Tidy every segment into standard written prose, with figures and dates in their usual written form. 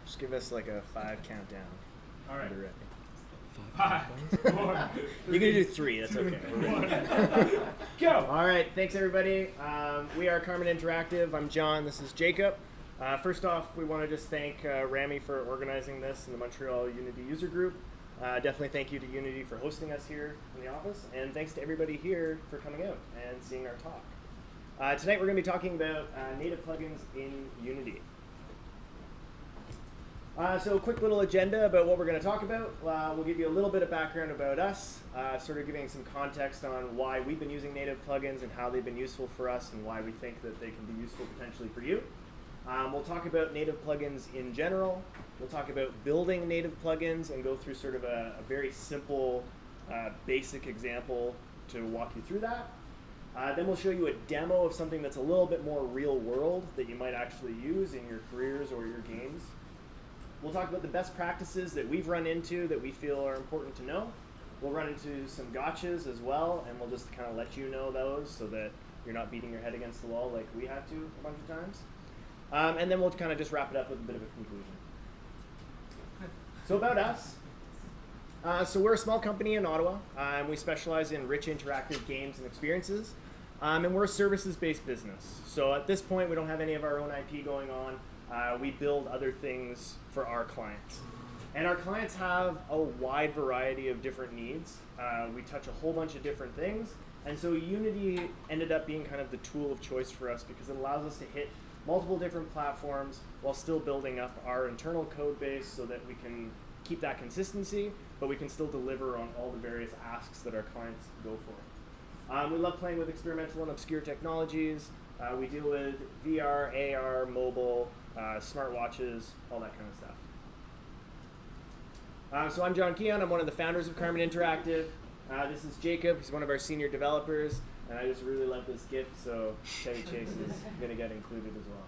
Just give us like a 5 countdown. All right. Ready. 5, 4, You can do 3. That's okay. go. All right. Thanks, everybody. We are Karman Interactive. I'm John. This is Jacob. First off, we want to just thank Rami for organizing this in the Montreal Unity user group. Definitely thank you to Unity for hosting us here in the office. And thanks to everybody here for coming out and seeing our talk. Tonight, we're going to be talking about native plugins in Unity. So a quick little agenda about what we're going to talk about. We'll give you a little bit of background about us, sort of giving some context on why we've been using native plugins and how they've been useful for us and why we think that they can be useful potentially for you. We'll talk about native plugins in general. We'll talk about building native plugins and go through sort of a very simple, basic example to walk you through that. Then we'll show you a demo of something that's a little bit more real world that you might actually use in your careers or your games. We'll talk about the best practices that we've run into that we feel are important to know. We'll run into some gotchas as well, and we'll just kind of let you know those so that you're not beating your head against the wall like we had to a bunch of times. And then we'll kind of just wrap it up with a bit of a conclusion. So about us. So we're a small company in Ottawa, and we specialize in rich interactive games and experiences. And we're a services-based business. So at this point, we don't have any of our own IP going on. We build other things for our clients. And our clients have a wide variety of different needs. We touch a whole bunch of different things. And so Unity ended up being kind of the tool of choice for us because it allows us to hit multiple different platforms while still building up our internal code base so that we can keep that consistency, but we can still deliver on all the various asks that our clients go for. We love playing with experimental and obscure technologies. We deal with VR, AR, mobile, smartwatches, all that kind of stuff. So I'm Jon Keon. I'm one of the founders of Karman Interactive. This is Jacob. He's one of our senior developers. And I just really love this gift, so Chevy Chase is going to get included as well.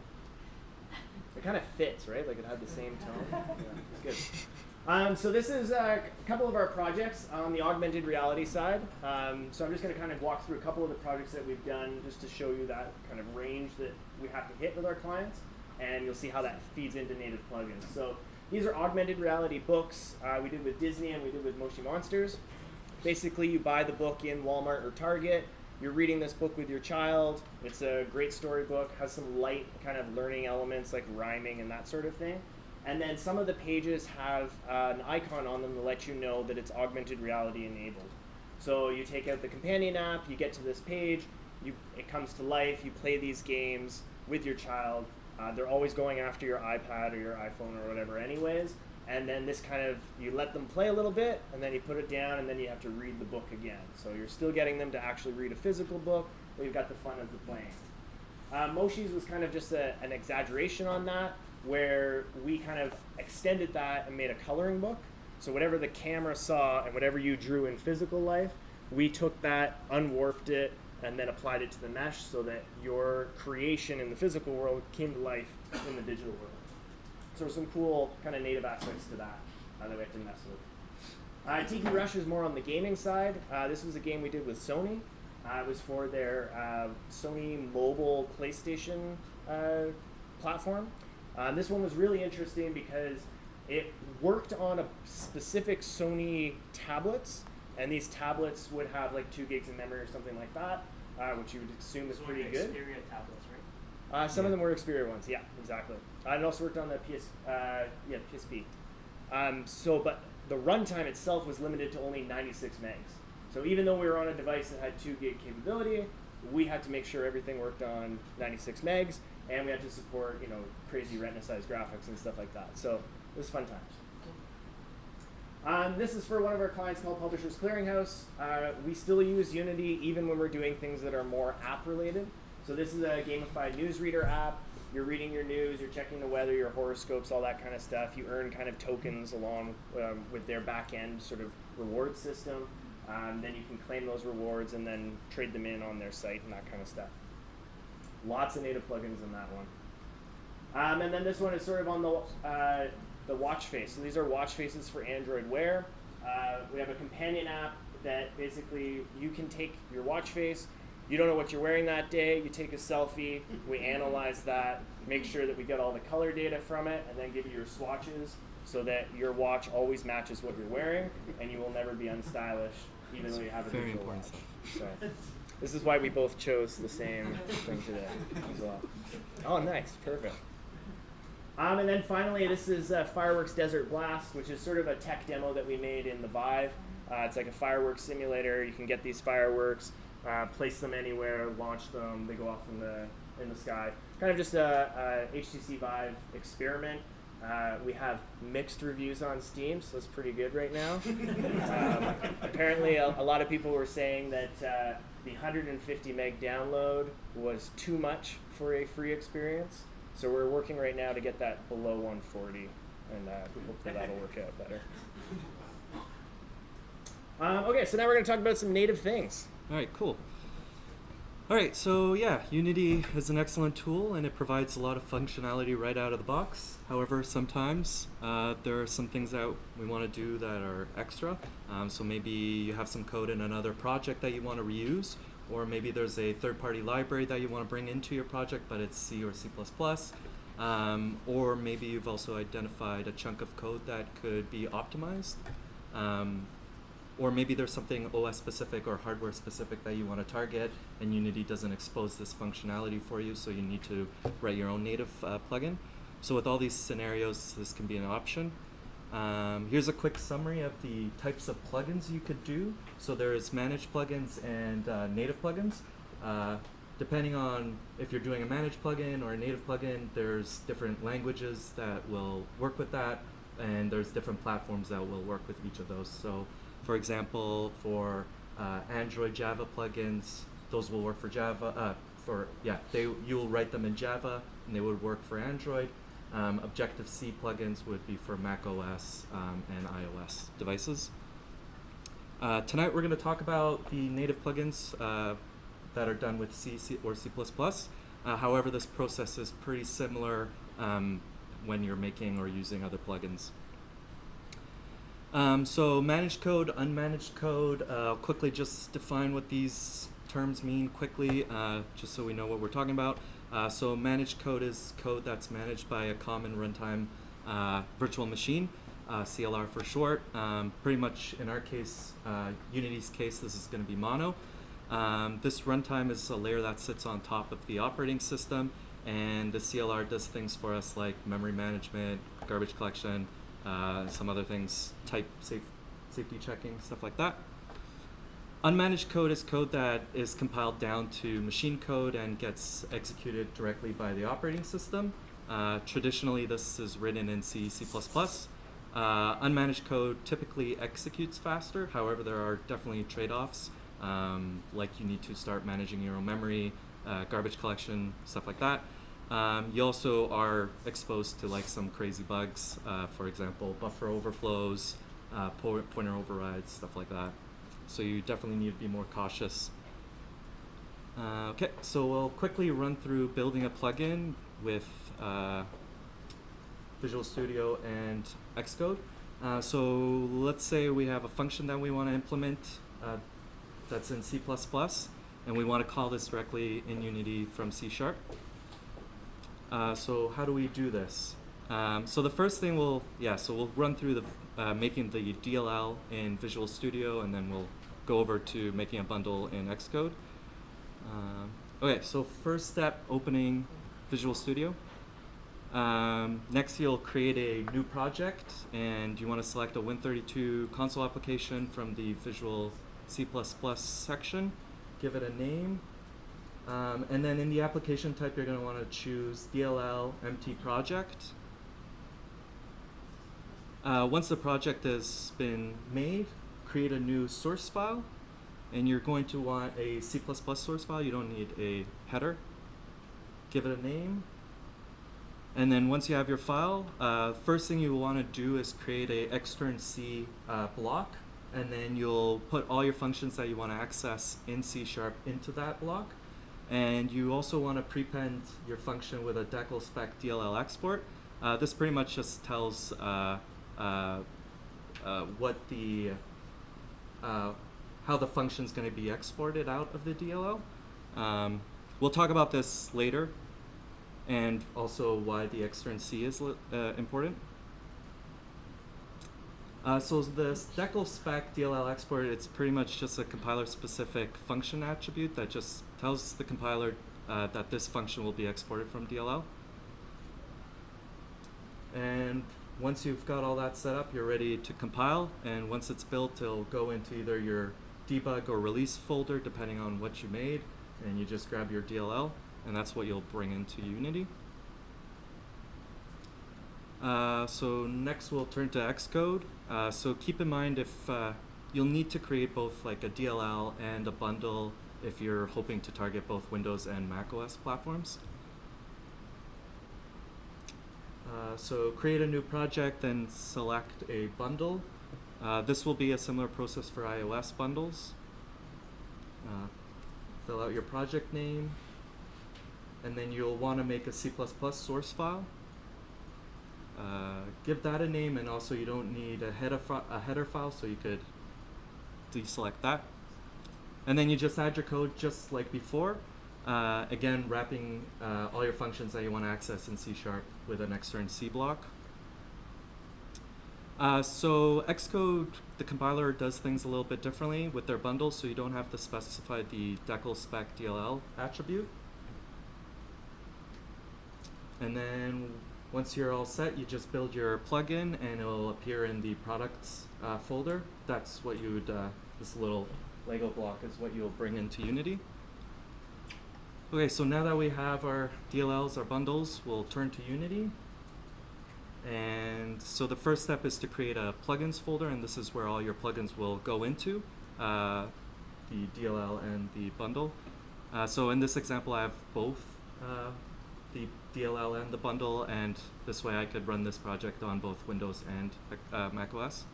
It kind of fits, right? Like it had the same tone. Yeah, it's good. So this is a couple of our projects on the augmented reality side. So I'm just going to kind of walk through a couple of the projects that we've done just to show you that kind of range that we have to hit with our clients. And you'll see how that feeds into native plugins. So these are augmented reality books. We did with Disney and we did with Moshi Monsters. Basically, you buy the book in Walmart or Target. You're reading this book with your child. It's a great storybook, has some light kind of learning elements like rhyming and that sort of thing. And then some of the pages have an icon on them to let you know that it's augmented reality enabled. So you take out the companion app, you get to this page, it comes to life, you play these games with your child. They're always going after your iPad or your iPhone or whatever anyways. And then this kind of, you let them play a little bit, and then you put it down, and then you have to read the book again. So you're still getting them to actually read a physical book, but you've got the fun of the playing. Moshi's was kind of just an exaggeration on that, where we kind of extended that and made a coloring book. So whatever the camera saw and whatever you drew in physical life, we took that, unwarped it, and then applied it to the mesh so that your creation in the physical world came to life in the digital world. So some cool kind of native aspects to that that we have to mess with. Tiki Rush is more on the gaming side. This was a game we did with Sony. It was for their Sony mobile PlayStation platform. This one was really interesting because it worked on a specific Sony tablets, and these tablets would have like 2 gigs of memory or something like that, which you would assume is pretty good. Xperia tablets, right? Some of them were Xperia ones, yeah, exactly. It also worked on the PSP. But the runtime itself was limited to only 96 megs. So even though we were on a device that had 2 gig capability, we had to make sure everything worked on 96 megs, and we had to support, crazy retina-sized graphics and stuff like that. So it was fun times. This is for one of our clients called Publishers Clearinghouse. We still use Unity even when we're doing things that are more app-related. So this is a gamified newsreader app. You're reading your news, you're checking the weather, your horoscopes, all that kind of stuff. You earn kind of tokens along with their back-end sort of reward system. Then you can claim those rewards and then trade them in on their site and that kind of stuff. Lots of native plugins in that one. And then this one is sort of on the watch face. So these are watch faces for Android Wear. We have a companion app that basically you can take your watch face, you don't know what you're wearing that day, you take a selfie, we analyze that, make sure that we get all the color data from it, and then give you your swatches so that your watch always matches what you're wearing, and you will never be unstylish, even though you have a Very digital important watch. stuff. So, this is why we both chose the same thing today as well. Oh, nice, perfect. And then finally, this is Fireworks Desert Blast, which is sort of a tech demo that we made in the Vive. It's like a fireworks simulator. You can get these fireworks, place them anywhere, launch them. They go off in the sky. Kind of just a HTC Vive experiment. We have mixed reviews on Steam, so it's pretty good right now. Apparently, a lot of people were saying that the 150 meg download was too much for a free experience. So we're working right now to get that below 140, and hopefully that'll work out better. Okay, so now we're going to talk about some native things. All right, cool. All right, so yeah, Unity is an excellent tool and it provides a lot of functionality right out of the box. However, sometimes there are some things that we want to do that are extra. So maybe you have some code in another project that you want to reuse, or maybe there's a third-party library that you want to bring into your project, but it's C or C++. Or maybe you've also identified a chunk of code that could be optimized. Or maybe there's something OS specific or hardware specific that you want to target, and Unity doesn't expose this functionality for you, so you need to write your own native plugin. So with all these scenarios, this can be an option. Here's a quick summary of the types of plugins you could do. So there's managed plugins and native plugins. Depending on if you're doing a managed plugin or a native plugin, there's different languages that will work with that, and there's different platforms that will work with each of those. So for example, for Android Java plugins, those will work for Java. You'll write them in Java, and they would work for Android. Objective-C plugins would be for Mac OS and iOS devices. Tonight we're going to talk about the native plugins that are done with C or C++. However, this process is pretty similar when you're making or using other plugins. So managed code, unmanaged code, I'll quickly just define what these terms mean quickly, just so we know what we're talking about. So managed code is code that's managed by a common runtime virtual machine, CLR for short. Pretty much in our case, Unity's case, this is going to be Mono. This runtime is a layer that sits on top of the operating system, and the CLR does things for us like memory management, garbage collection, some other things, type safety checking, stuff like that. Unmanaged code is code that is compiled down to machine code and gets executed directly by the operating system. Traditionally, this is written in C, C++. Unmanaged code typically executes faster. However, there are definitely trade-offs, like you need to start managing your own memory, garbage collection, stuff like that. You also are exposed to like some crazy bugs, for example, buffer overflows, pointer overrides, stuff like that. So you definitely need to be more cautious. Okay, so we'll quickly run through building a plugin with Visual Studio and Xcode. So let's say we have a function that we want to implement that's in C++, and we want to call this directly in Unity from C#. So how do we do this? So the first thing we'll run through the making the DLL in Visual Studio, and then we'll go over to making a bundle in Xcode. Okay, so first step, opening Visual Studio. Next, you'll create a new project, and you want to select a Win32 console application from the Visual C++ section. Give it a name. And then in the application type, you're going to want to choose DLL empty project. Once the project has been made, create a new source file. And you're going to want a C++ source file. You don't need a header. Give it a name. And then once you have your file, first thing you want to do is create a extern C block. And then you'll put all your functions that you want to access in C# into that block. And you also want to prepend your function with a decal spec DLL export. This pretty much just tells how the function is going to be exported out of the DLL. We'll talk about this later, and also why the extern C is important. So the decal spec DLL export, it's pretty much just a compiler-specific function attribute that just tells the compiler that this function will be exported from DLL. And once you've got all that set up, you're ready to compile. And once it's built, it'll go into either your debug or release folder, depending on what you made. And you just grab your DLL, and that's what you'll bring into Unity. So next we'll turn to Xcode. So keep in mind if you'll need to create both like a DLL and a bundle if you're hoping to target both Windows and macOS platforms. So create a new project, then select a bundle. This will be a similar process for iOS bundles. Fill out your project name, and then you'll want to make a C++ source file. Give that a name, and also you don't need a header file, so you could deselect that. And then you just add your code just like before. Again, wrapping all your functions that you want to access in C# with an extern C block. So Xcode, the compiler, does things a little bit differently with their bundles, so you don't have to specify the decal spec DLL attribute. And then once you're all set, you just build your plugin, and it'll appear in the products folder. That's what you would, this little Lego block is what you'll bring into Unity. Okay, so now that we have our DLLs, our bundles, we'll turn to Unity. And so the first step is to create a plugins folder, and this is where all your plugins will go into, the DLL and the bundle. So in this example, I have both the DLL and the bundle, and this way I could run this project on both Windows and macOS.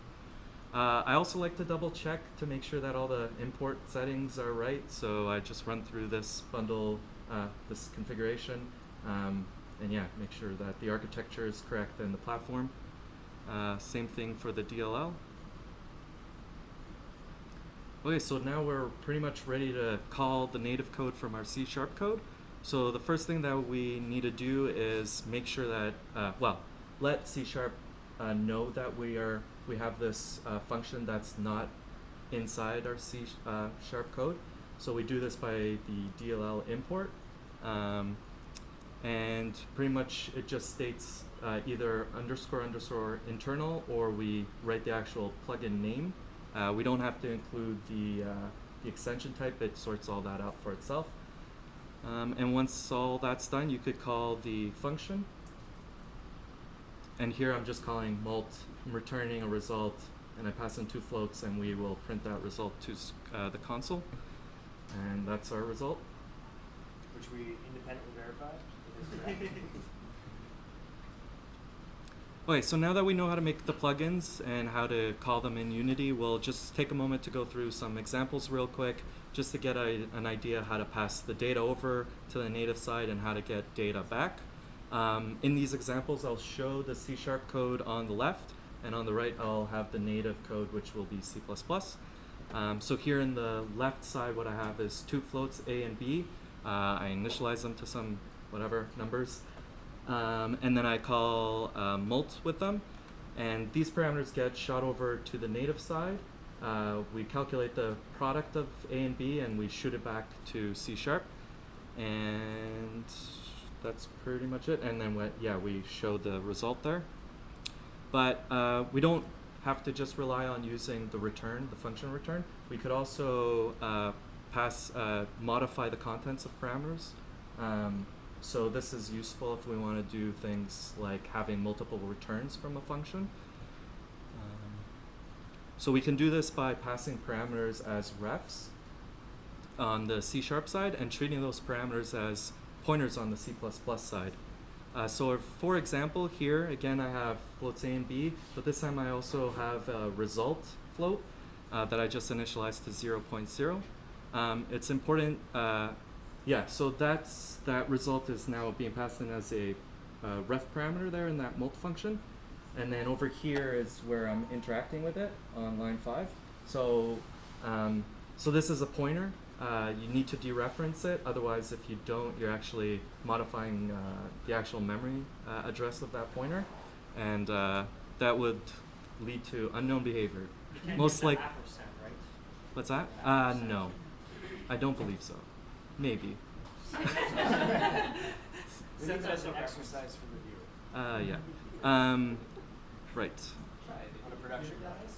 I also like to double check to make sure that all the import settings are right, so I just run through this bundle, this configuration, and yeah, make sure that the architecture is correct and the platform. Same thing for the DLL. Okay, so now we're pretty much ready to call the native code from our C# code. So the first thing that we need to do is make sure that, let C# know that we have this function that's not inside our C# code. So we do this by the DLL import. And pretty much it just states either __ internal, or we write the actual plugin name. We don't have to include the extension type. It sorts all that out for itself. And once all that's done, you could call the function. And here I'm just calling mult. I'm returning a result, and I pass in 2 floats, and we will print that result to the console. And that's our result. Which we independently verified. Okay, so now that we know how to make the plugins and how to call them in Unity, we'll just take a moment to go through some examples real quick, just to get an idea how to pass the data over to the native side and how to get data back. In these examples, I'll show the C# code on the left, and on the right, I'll have the native code, which will be C++. So here in the left side, what I have is 2 floats, A and B. I initialize them to some whatever numbers, and then I call mult with them, and these parameters get shot over to the native side. We calculate the product of A and B, and we shoot it back to C#, and that's pretty much it. And then we show the result there. But we don't have to just rely on using the return, the function return. We could also modify the contents of parameters. So this is useful if we want to do things like having multiple returns from a function. So we can do this by passing parameters as refs on the C# side and treating those parameters as pointers on the C++ side. So for example, here again I have floats A and B, but this time I also have a result float that I just initialized to 0.0. It's important, so that result is now being passed in as a ref parameter there in that mult function. And then over here is where I'm interacting with it on line 5. So this is a pointer you need to dereference it. Otherwise, if you don't, you're actually modifying the actual memory address of that pointer, and that would lead to unknown behavior. You can't Most use the like ampersand, right? what's that? No, I don't believe so. Maybe. We need that as an exercise for the viewer. Yeah. Right. On a production class.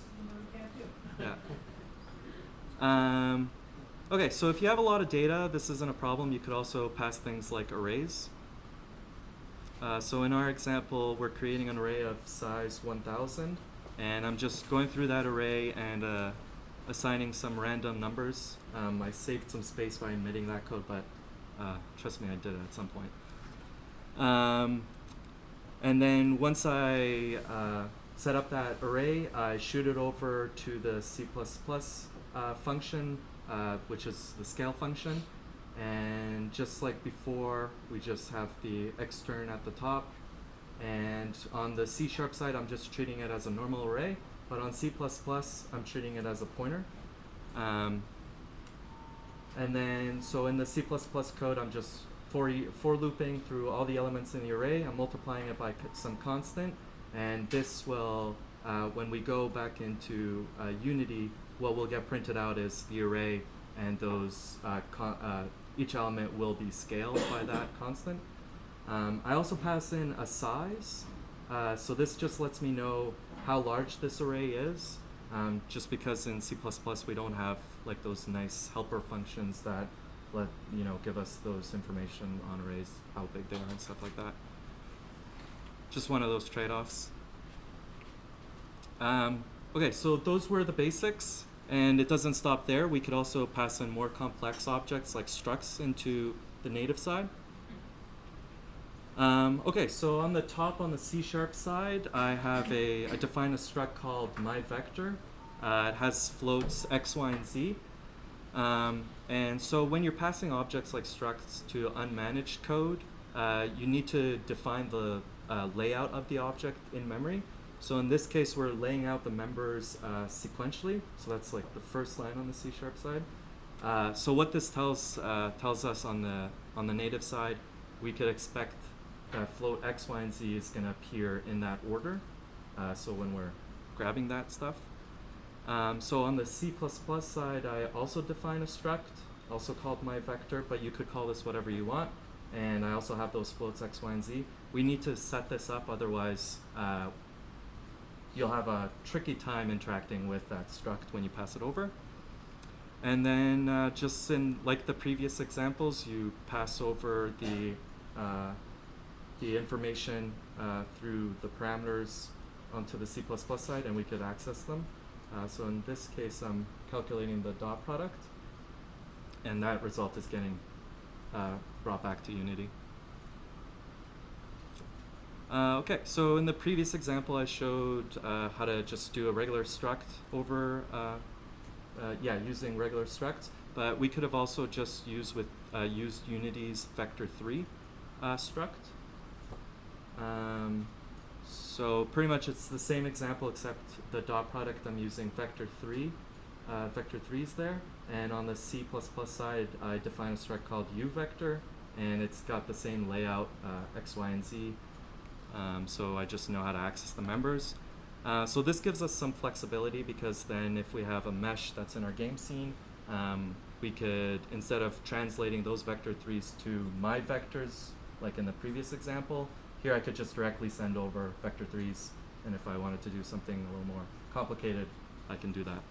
Yeah. Okay, so if you have a lot of data, this isn't a problem. You could also pass things like arrays. So in our example, we're creating an array of size 1000, and I'm just going through that array and assigning some random numbers. I saved some space by omitting that code, but trust me, I did it at some point. And then once I set up that array, I shoot it over to the C++ function, which is the scale function. And just like before, we just have the extern at the top. And on the C# side, I'm just treating it as a normal array. But on C++, I'm treating it as a pointer. And then, so in the C++ code, I'm just for looping through all the elements in the array. I'm multiplying it by some constant. And this will, when we go back into Unity, what will get printed out is the array, and those each element will be scaled by that constant. I also pass in a size. So this just lets me know how large this array is. Just because in C++ we don't have like those nice helper functions that give us those information on arrays, how big they are and stuff like that. Just one of those trade-offs. Okay, so those were the basics, and it doesn't stop there. We could also pass in more complex objects like structs into the native side. Okay, so on the top, on the C# side, I define a struct called myVector. It has floats x, y, and z. And so when you're passing objects like structs to unmanaged code, you need to define the layout of the object in memory. So in this case, we're laying out the members sequentially. So that's like the first line on the C# side. So what this tells us on the native side, we could expect that float x, y, and z is going to appear in that order. So when we're grabbing that stuff. So on the C++ side, I also define a struct, also called myVector, but you could call this whatever you want. And I also have those floats x, y, and z. We need to set this up, otherwise you'll have a tricky time interacting with that struct when you pass it over. And then just in like the previous examples, you pass over the information through the parameters onto the C++ side, and we could access them. So in this case, I'm calculating the dot product, and that result is getting brought back to Unity. Okay, so in the previous example, I showed how to just do a regular struct over, using regular structs, but we could have also just used Unity's vector3 struct. So pretty much it's the same example, except the dot product I'm using vector3. Vector3 is there, and on the C++ side, I define a struct called uVector, and it's got the same layout, x, y, and z. So I just know how to access the members. So this gives us some flexibility, because then if we have a mesh that's in our game scene, we could, instead of translating those vector3s to my vectors, like in the previous example, here I could just directly send over vector3s, and if I wanted to do something a little more complicated, I can do that.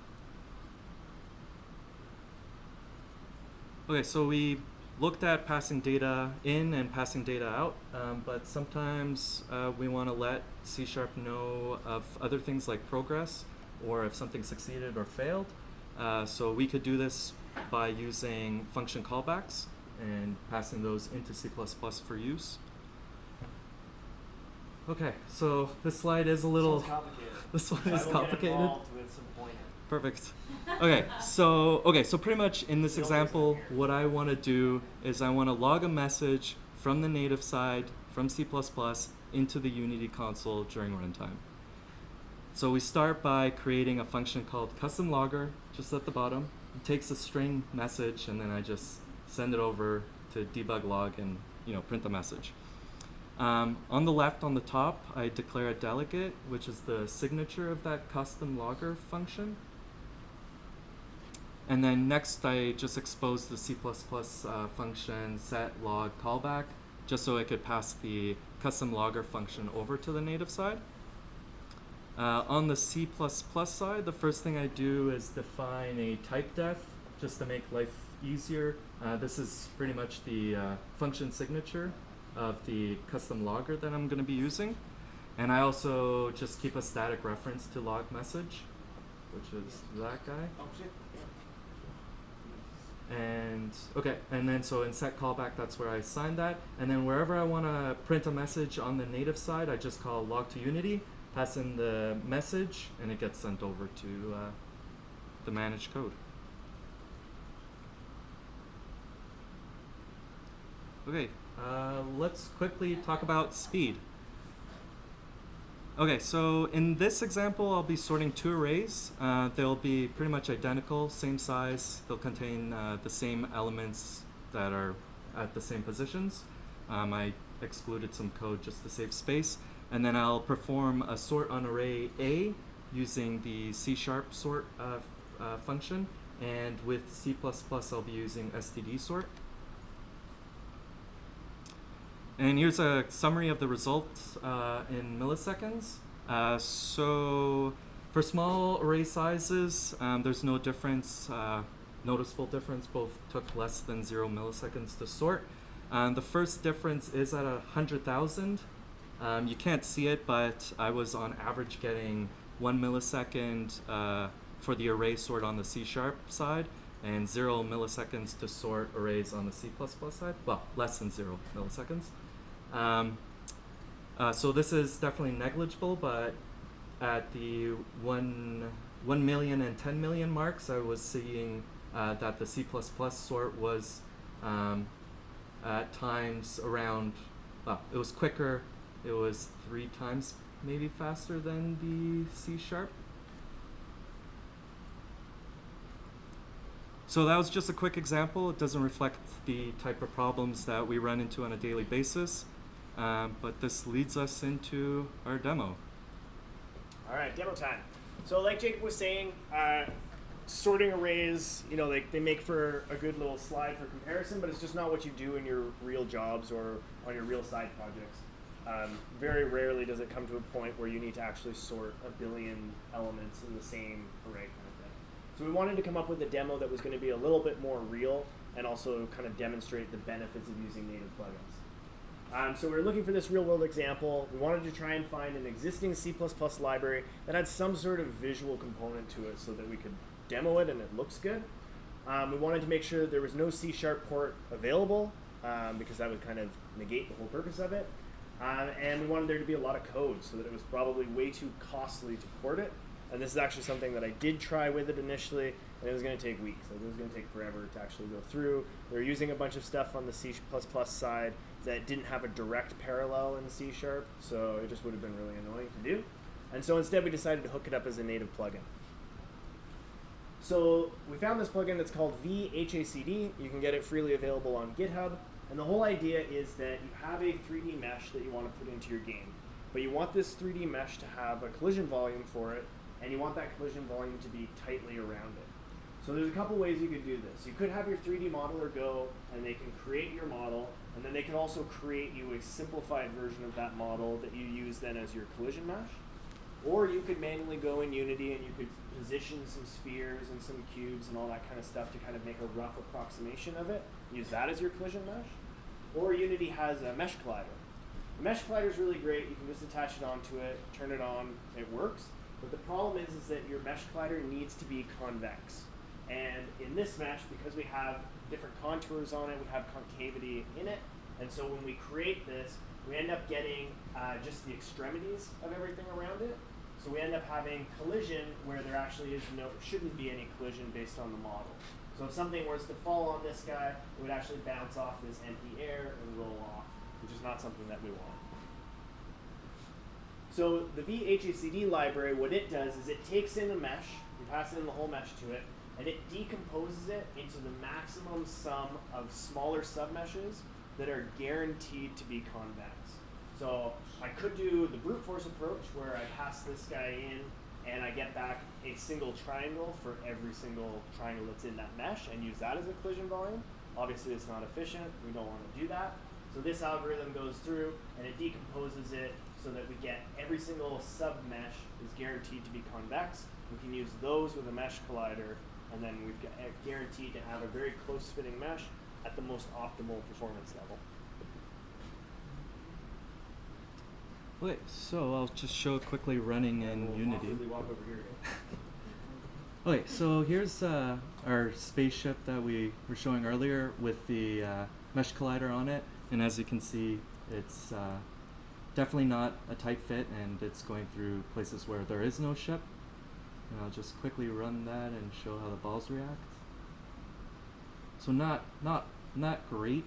Okay, so we looked at passing data in and passing data out, but sometimes we want to let C# know of other things like progress, or if something succeeded or failed. So we could do this by using function callbacks and passing those into C++ for use. Okay, so this slide is a little complicated. This one I is will complicated. Get involved with some pointing. Perfect. So pretty much in this example, what I want to do is I want to log a message from the native side, from C++, into the Unity console during runtime. So we start by creating a function called custom logger, just at the bottom. it takes a string message, and then I just send it over to debug log and print the message. On the left, on the top, I declare a delegate, which is the signature of that custom logger function. And then next, I just expose the C++ function set log callback, just so I could pass the custom logger function over to the native side. On the C++ side, the first thing I do is define a type def, just to make life easier. This is pretty much the function signature of the custom logger that I'm going to be using. And I also just keep a static reference to log message, which is that guy. Oh, shit. And okay, and then so in set callback, that's where I assign that. And then wherever I want to print a message on the native side, I just call log to Unity, pass in the message, and it gets sent over to the managed code. Okay, let's quickly talk about speed. Okay, so in this example, I'll be sorting two arrays. They'll be pretty much identical, same size. They'll contain the same elements that are at the same positions. I excluded some code just to save space. And then I'll perform a sort on array A using the C# sort function. And with C++, I'll be using std sort. And here's a summary of the results in milliseconds. So for small array sizes, there's no difference, noticeable difference. Both took less than 0 milliseconds to sort. The first difference is at 100,000. You can't see it, but I was on average getting 1 millisecond for the array sort on the C# side, and 0 milliseconds to sort arrays on the C++ side. Well, less than 0 milliseconds. So this is definitely negligible, but at the 1 million and 10 million marks, I was seeing that the C++ sort was at times around, well, it was quicker. It was 3 times maybe faster than the C#. So that was just a quick example. It doesn't reflect the type of problems that we run into on a daily basis. But this leads us into our demo. All right, demo time. So like Jacob was saying, sorting arrays, they make for a good little slide for comparison, but it's just not what you do in your real jobs or on your real side projects. Very rarely does it come to a point where you need to actually sort a billion elements in the same array kind of thing. So we wanted to come up with a demo that was going to be a little bit more real and also kind of demonstrate the benefits of using native plugins. So we were looking for this real-world example. We wanted to try and find an existing C++ library that had some sort of visual component to it so that we could demo it and it looks good. We wanted to make sure that there was no C# port available because that would kind of negate the whole purpose of it. And we wanted there to be a lot of code so that it was probably way too costly to port it. And this is actually something that I did try with it initially, and it was going to take weeks. Like, it was going to take forever to actually go through. They were using a bunch of stuff on the C++ side that didn't have a direct parallel in C#, so it just would have been really annoying to do. And so instead we decided to hook it up as a native plugin. So we found this plugin that's called VHACD. You can get it freely available on GitHub. And the whole idea is that you have a 3D mesh that you want to put into your game. But you want this 3D mesh to have a collision volume for it, and you want that collision volume to be tightly around it. So there's a couple ways you could do this. You could have your 3D modeler go, and they can create your model, and then they can also create you a simplified version of that model that you use then as your collision mesh. Or you could manually go in Unity and you could position some spheres and some cubes and all that kind of stuff to kind of make a rough approximation of it. Use that as your collision mesh. Or Unity has a mesh collider. The mesh collider is really great. You can just attach it onto it, turn it on, it works. But the problem is that your mesh collider needs to be convex. And in this mesh, because we have different contours on it, we have concavity in it, and so when we create this, we end up getting just the extremities of everything around it. So we end up having collision where there actually shouldn't be any collision based on the model. So if something was to fall on this guy, it would actually bounce off this empty air and roll off, which is not something that we want. So the VHACD library, what it does is it takes in a mesh, we pass in the whole mesh to it, and it decomposes it into the maximum sum of smaller submeshes that are guaranteed to be convex. So I could do the brute force approach where I pass this guy in and I get back a single triangle for every single triangle that's in that mesh and use that as a collision volume. Obviously it's not efficient, we don't want to do that. So this algorithm goes through and it decomposes it so that we get every single sub-mesh is guaranteed to be convex. We can use those with a mesh collider, and then we've got guaranteed to have a very close fitting mesh at the most optimal performance level. Okay, so I'll just show quickly running in We'll Unity. awkwardly walk over here. Okay, so here's our spaceship that we were showing earlier with the mesh collider on it, and as you can see, it's definitely not a tight fit, and it's going through places where there is no ship. And I'll just quickly run that and show how the balls react. So not great.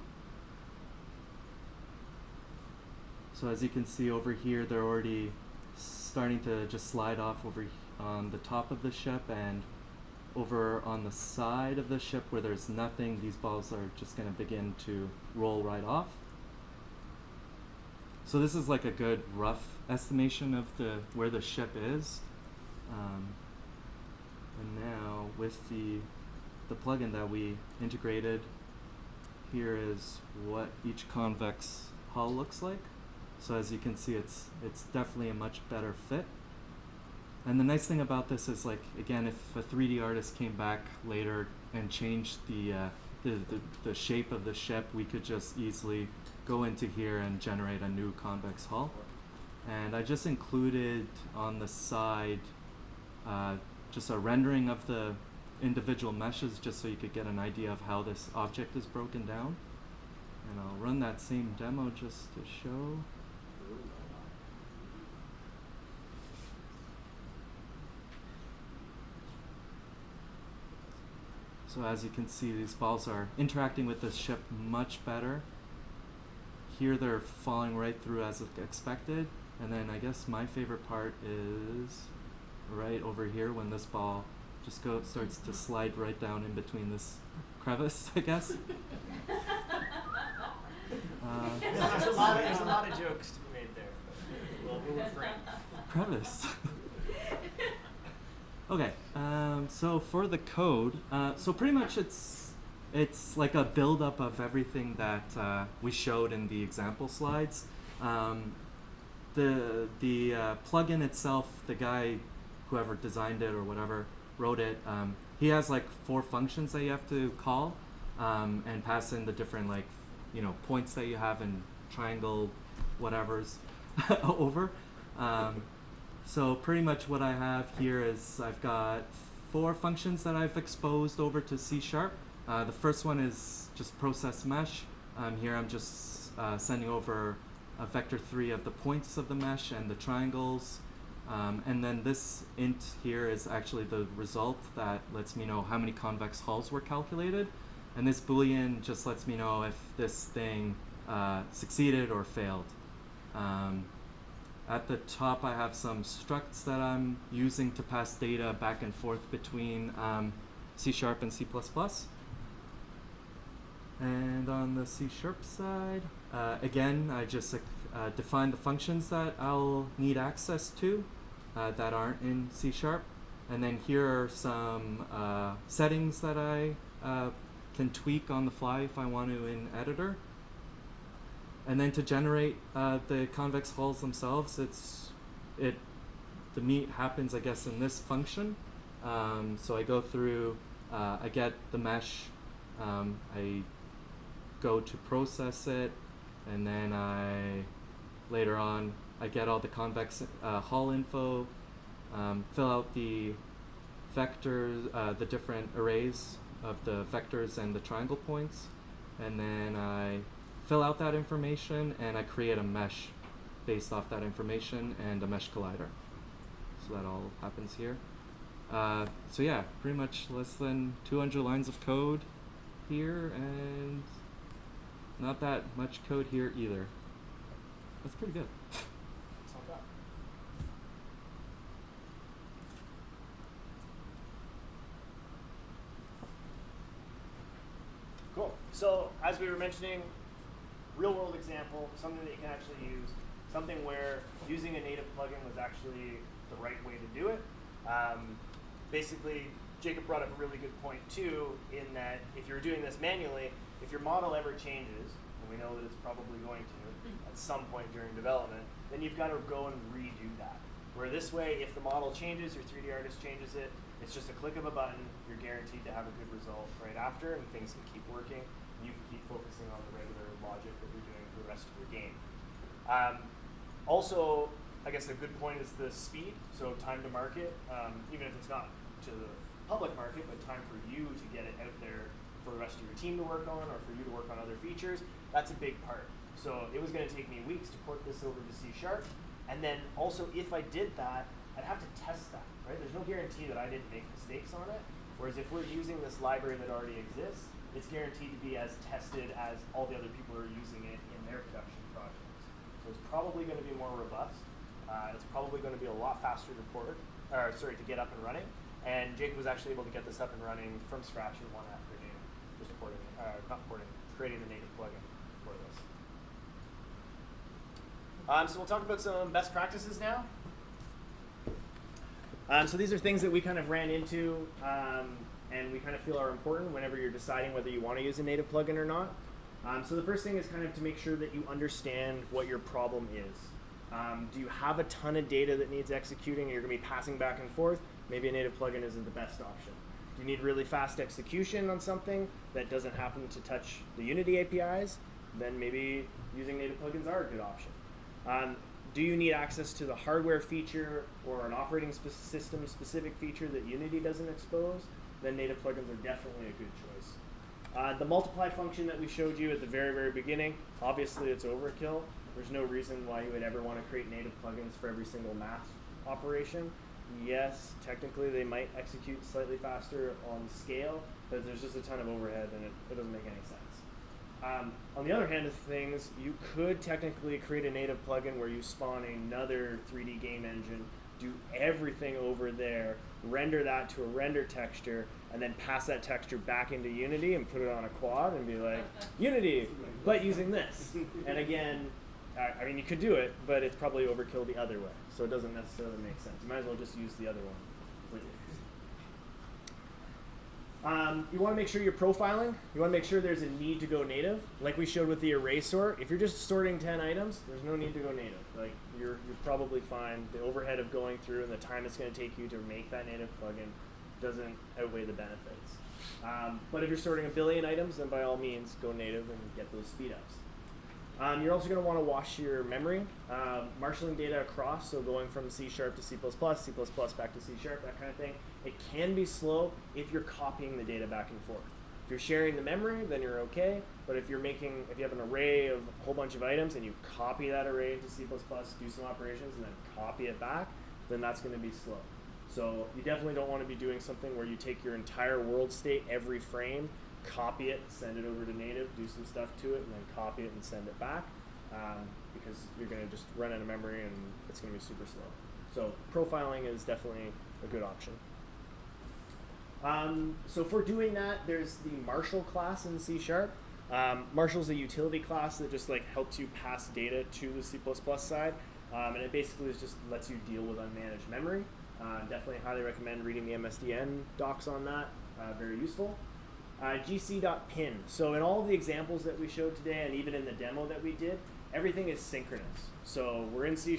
So as you can see over here, they're already starting to just slide off over on the top of the ship, and over on the side of the ship where there's nothing, these balls are just going to begin to roll right off. So this is like a good rough estimation of where the ship is. And now with the plugin that we integrated, here is what each convex hull looks like. So as you can see, it's definitely a much better fit. And the nice thing about this is, like, again, if a 3D artist came back later and changed the shape of the ship, we could just easily go into here and generate a new convex hull. And I just included on the side just a rendering of the individual meshes, just so you could get an idea of how this object is broken down. And I'll run that same demo just to show. So as you can see, these balls are interacting with the ship much better. Here they're falling right through as expected. And then I guess my favorite part is right over here when this ball just starts to slide right down in between this crevice, I guess. There's a lot of jokes to be made there. We'll refrain. Crevice. Okay, so for the code, so pretty much it's like a build-up of everything that we showed in the example slides. The plugin itself, the guy, whoever designed it or whatever wrote it, he has like 4 functions that you have to call and pass in the different, like, points that you have in triangle whatever's over. So pretty much what I have here is I've got 4 functions that I've exposed over to C#. The first one is just process mesh. Here I'm just sending over a vector 3 of the points of the mesh and the triangles. And then this int here is actually the result that lets me know how many convex hulls were calculated. And this boolean just lets me know if this thing succeeded or failed. At the top I have some structs that I'm using to pass data back and forth between C# and C++. And on the C# side, again, I just define the functions that I'll need access to that aren't in C#. And then here are some settings that I can tweak on the fly if I want to in editor. And then to generate the convex hulls themselves, the meat happens, I guess, in this function. So I go through, I get the mesh, I go to process it, and then later on I get all the convex hull info, fill out the vectors, the different arrays of the vectors and the triangle points, and then I fill out that information and I create a mesh based off that information and a mesh collider. So that all happens here. So yeah, pretty much less than 200 lines of code here, and not that much code here either. That's pretty good. It's not bad. So as we were mentioning, real world example, something that you can actually use, something where using a native plugin was actually the right way to do it. Basically, Jacob brought up a really good point too, in that if you're doing this manually, if your model ever changes, and we know that it's probably going to at some point during development, then you've got to go and redo that. Where this way, if the model changes, your 3D artist changes it, it's just a click of a button, you're guaranteed to have a good result right after, and things can keep working, and you can keep focusing on the regular logic that you're doing for the rest of your game. Also, I guess a good point is the speed, so time to market, even if it's not to the public market, but time for you to get it out there for the rest of your team to work on, or for you to work on other features, that's a big part. So it was going to take me weeks to port this over to C#, and then also if I did that, I'd have to test that, right? There's no guarantee that I didn't make mistakes on it, whereas if we're using this library that already exists, it's guaranteed to be as tested as all the other people who are using it in their production projects. So it's probably going to be more robust. It's probably going to be a lot faster to get up and running. And Jake was actually able to get this up and running from scratch in one afternoon, just creating the native plugin for this. So we'll talk about some best practices now. So these are things that we kind of ran into and we kind of feel are important whenever you're deciding whether you want to use a native plugin or not. So the first thing is kind of to make sure that you understand what your problem is. Do you have a ton of data that needs executing and you're going to be passing back and forth? Maybe a native plugin isn't the best option. Do you need really fast execution on something that doesn't happen to touch the Unity APIs? Then maybe using native plugins are a good option. Do you need access to the hardware feature or an operating system specific feature that Unity doesn't expose? Then native plugins are definitely a good choice. The multiply function that we showed you at the very, very beginning, obviously it's overkill. There's no reason why you would ever want to create native plugins for every single math operation. Yes, technically they might execute slightly faster on scale, but there's just a ton of overhead and it doesn't make any sense. On the other hand of things, you could technically create a native plugin where you spawn another 3D game engine, do everything over there, render that to a render texture, and then pass that texture back into Unity and put it on a quad and be like, Unity, but using this. And again, I mean, you could do it, but it's probably overkill the other way, so it doesn't necessarily make sense. You might as well just use the other one completely. You want to make sure you're profiling. You want to make sure there's a need to go native. Like we showed with the array sort, if you're just sorting 10 items, there's no need to go native. Like you're probably fine. The overhead of going through and the time it's going to take you to make that native plugin doesn't outweigh the benefits. But if you're sorting 1 billion items, then by all means, go native and get those speed ups. You're also going to want to wash your memory, marshalling data across, so going from C# to C++, C++ back to C#, that kind of thing. It can be slow if you're copying the data back and forth. If you're sharing the memory, then you're okay, but if you have an array of a whole bunch of items and you copy that array into C++, do some operations, and then copy it back, then that's going to be slow. So you definitely don't want to be doing something where you take your entire world state every frame, copy it, send it over to native, do some stuff to it, and then copy it and send it back, because you're going to just run out of memory and it's going to be super slow. So profiling is definitely a good option. So for doing that, there's the Marshal class in C#. Marshal's a utility class that just like helps you pass data to the C++ side, and it basically just lets you deal with unmanaged memory. Definitely highly recommend reading the MSDN docs on that. Very useful. gc.pin. So in all of the examples that we showed today, and even in the demo that we did, everything is synchronous. So we're in C#,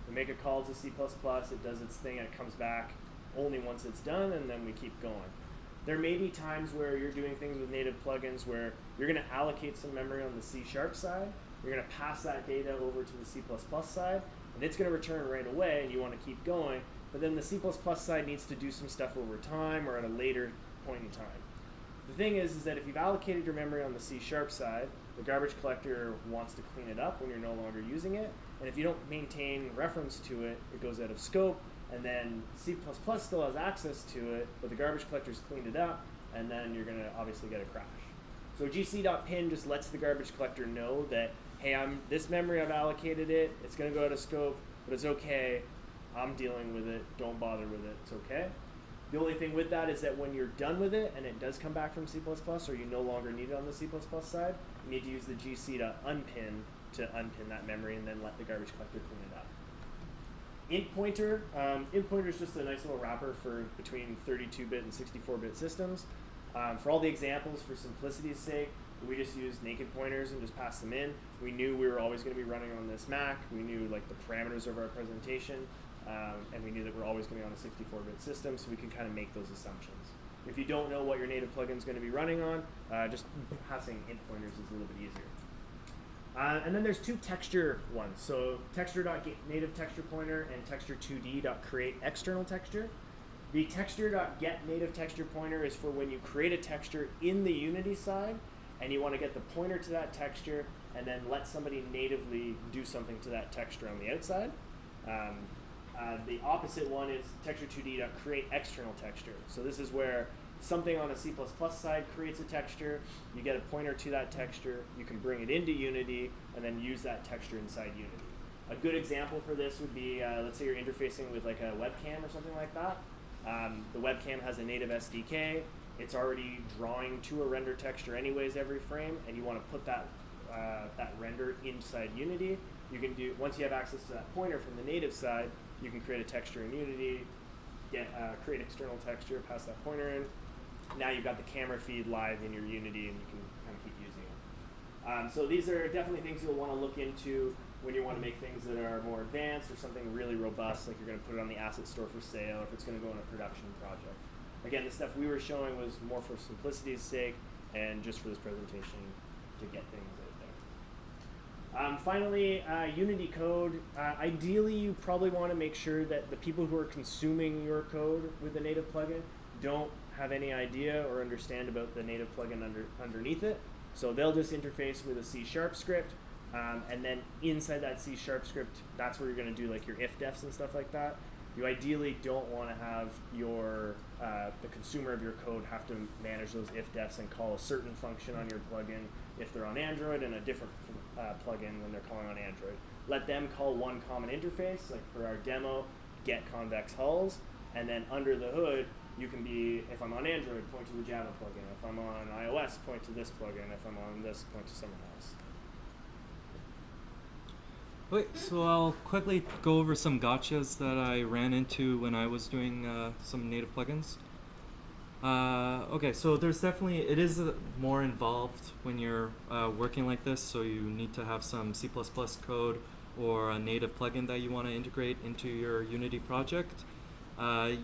we make a call to C++, it does its thing, and it comes back only once it's done, and then we keep going. There may be times where you're doing things with native plugins where you're going to allocate some memory on the C# side, you're going to pass that data over to the C++ side, and it's going to return right away, and you want to keep going, but then the C++ side needs to do some stuff over time or at a later point in time. The thing is that if you've allocated your memory on the C# side, the garbage collector wants to clean it up when you're no longer using it, and if you don't maintain reference to it, it goes out of scope, and then C++ still has access to it, but the garbage collector's cleaned it up, and then you're going to obviously get a crash. So gc.pin just lets the garbage collector know that, hey, this memory, I've allocated it, it's going to go out of scope, but it's okay, I'm dealing with it, don't bother with it, it's okay. The only thing with that is that when you're done with it and it does come back from C++ or you no longer need it on the C++ side, you need to use the GC to unpin that memory and then let the garbage collector clean it up. Int pointer. Int pointer is just a nice little wrapper for between 32-bit and 64-bit systems. For all the examples, for simplicity's sake, we just used naked pointers and just passed them in. We knew we were always going to be running on this Mac. We knew like the parameters of our presentation, and we knew that we're always going to be on a 64-bit system, so we can kind of make those assumptions. If you don't know what your native plugin is going to be running on, just passing int pointers is a little bit easier. And then there's two texture ones. So texture.native texture pointer and texture2d.create external texture. The texture.getNative texture pointer is for when you create a texture in the Unity side and you want to get the pointer to that texture and then let somebody natively do something to that texture on the outside. The opposite one is texture2d.create external texture. So this is where something on a C++ side creates a texture, you get a pointer to that texture, you can bring it into Unity, and then use that texture inside Unity. A good example for this would be, let's say you're interfacing with like a webcam or something like that. The webcam has a native SDK, it's already drawing to a render texture anyways every frame, and you want to put that render inside Unity. You can do, once you have access to that pointer from the native side, you can create a texture in Unity, create external texture, pass that pointer in. Now you've got the camera feed live in your Unity and you can kind of keep using it. So these are definitely things you'll want to look into when you want to make things that are more advanced or something really robust, like you're going to put it on the asset store for sale, or if it's going to go on a production project. Again, the stuff we were showing was more for simplicity's sake and just for this presentation to get things out there. Finally, Unity code. Ideally, you probably want to make sure that the people who are consuming your code with the native plugin don't have any idea or understand about the native plugin underneath it. So they'll just interface with a C# script, and then inside that C# script, that's where you're going to do like your if-defs and stuff like that. You ideally don't want to have your the consumer of your code have to manage those if-defs and call a certain function on your plugin if they're on Android and a different plugin when they're calling on Android. Let them call one common interface, like for our demo, get convex hulls, and then under the hood, you can be, if I'm on Android, point to the Java plugin. If I'm on iOS, point to this plugin. If I'm on this, point to someone else. Wait, so I'll quickly go over some gotchas that I ran into when I was doing some native plugins. Okay, so there's definitely, it is more involved when you're working like this, so you need to have some C++ code or a native plugin that you want to integrate into your Unity project.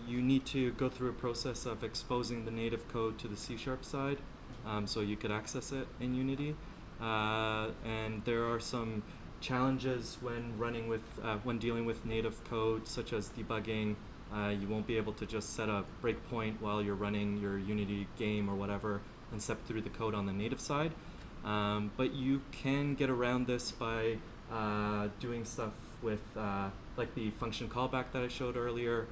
You need to go through a process of exposing the native code to the C# side, so you could access it in Unity. And there are some challenges when running with, when dealing with native code, such as debugging. You won't be able to just set a breakpoint while you're running your Unity game or whatever and step through the code on the native side. But you can get around this by doing stuff with like the function callback that I showed earlier,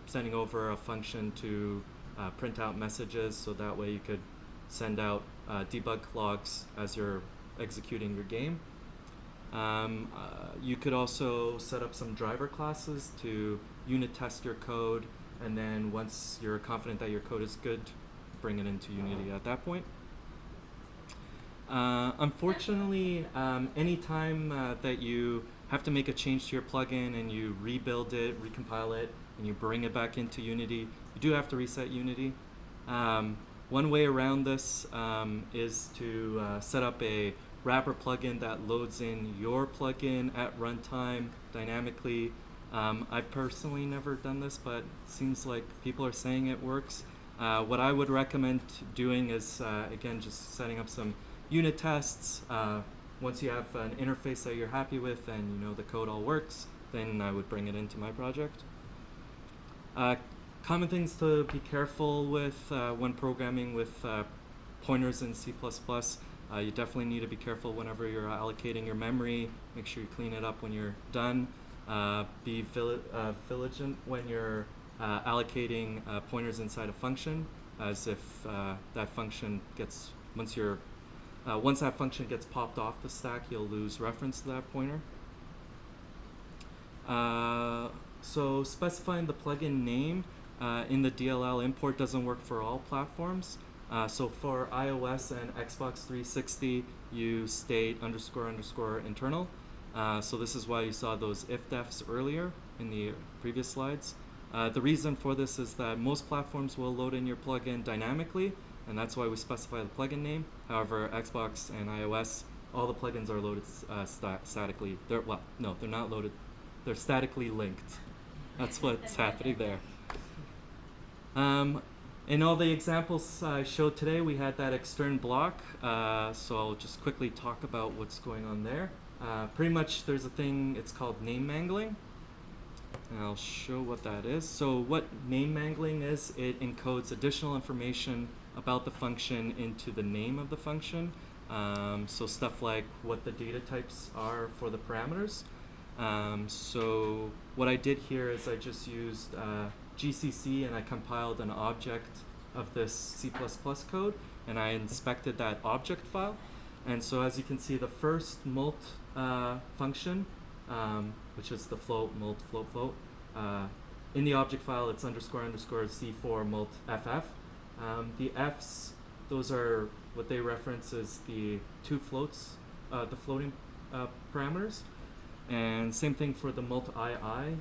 sending over a function to print out messages, so that way you could send out debug logs as you're executing your game. You could also set up some driver classes to unit test your code, and then once you're confident that your code is good, bring it into Unity at that point. Unfortunately, anytime that you have to make a change to your plugin and you rebuild it, recompile it, and you bring it back into Unity, you do have to reset Unity. One way around this is to set up a wrapper plugin that loads in your plugin at runtime dynamically. I've personally never done this, but it seems like people are saying it works. What I would recommend doing is, again, just setting up some unit tests. Once you have an interface that you're happy with and you know the code all works, then I would bring it into my project. Common things to be careful with when programming with pointers in C++. You definitely need to be careful whenever you're allocating your memory. Make sure you clean it up when you're done. Be vigilant when you're allocating pointers inside a function, as if that function gets, once that function gets popped off the stack, you'll lose reference to that pointer. So specifying the plugin name, in the DLL, import doesn't work for all platforms. So for iOS and Xbox 360, you state __ internal. So this is why you saw those if-defs earlier in the previous slides. The reason for this is that most platforms will load in your plugin dynamically, and that's why we specify the plugin name. However, Xbox and iOS, all the plugins are loaded statically. They're not loaded. They're statically linked. That's what's happening there. In all the examples I showed today, we had that extern block. So I'll just quickly talk about what's going on there. Pretty much there's a thing, it's called name mangling. And I'll show what that is. So what name mangling is, it encodes additional information about the function into the name of the function. So stuff like what the data types are for the parameters. So what I did here is I just used GCC and I compiled an object of this C++ code, and I inspected that object file. And so as you can see, the first mult function, which is the float, mult, float, in the object file it's _ C4 mult ff. The f's, those are what they reference as the two floats, the floating parameters. And same thing for the mult ii,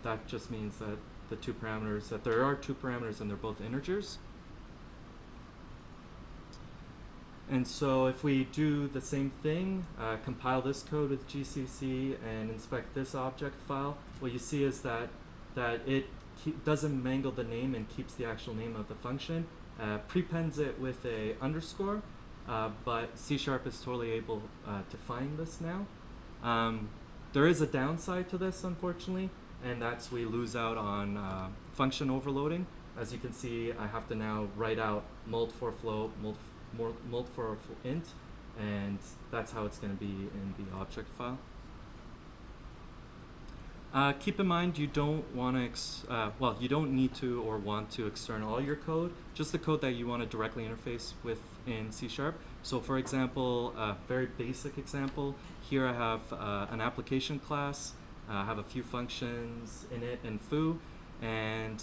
that just means that the two parameters, that there are two parameters and they're both integers. And so if we do the same thing, compile this code with GCC and inspect this object file, what you see is that it doesn't mangle the name and keeps the actual name of the function, prepends it with a underscore, but C# is totally able to find this now. There is a downside to this, unfortunately, and that's we lose out on function overloading. As you can see, I have to now write out mult for float, mult for int, and that's how it's going to be in the object file. Keep in mind you don't want to, you don't need to or want to external all your code, just the code that you want to directly interface with in C#. So for example, a very basic example, here I have an application class, I have a few functions in it and foo, and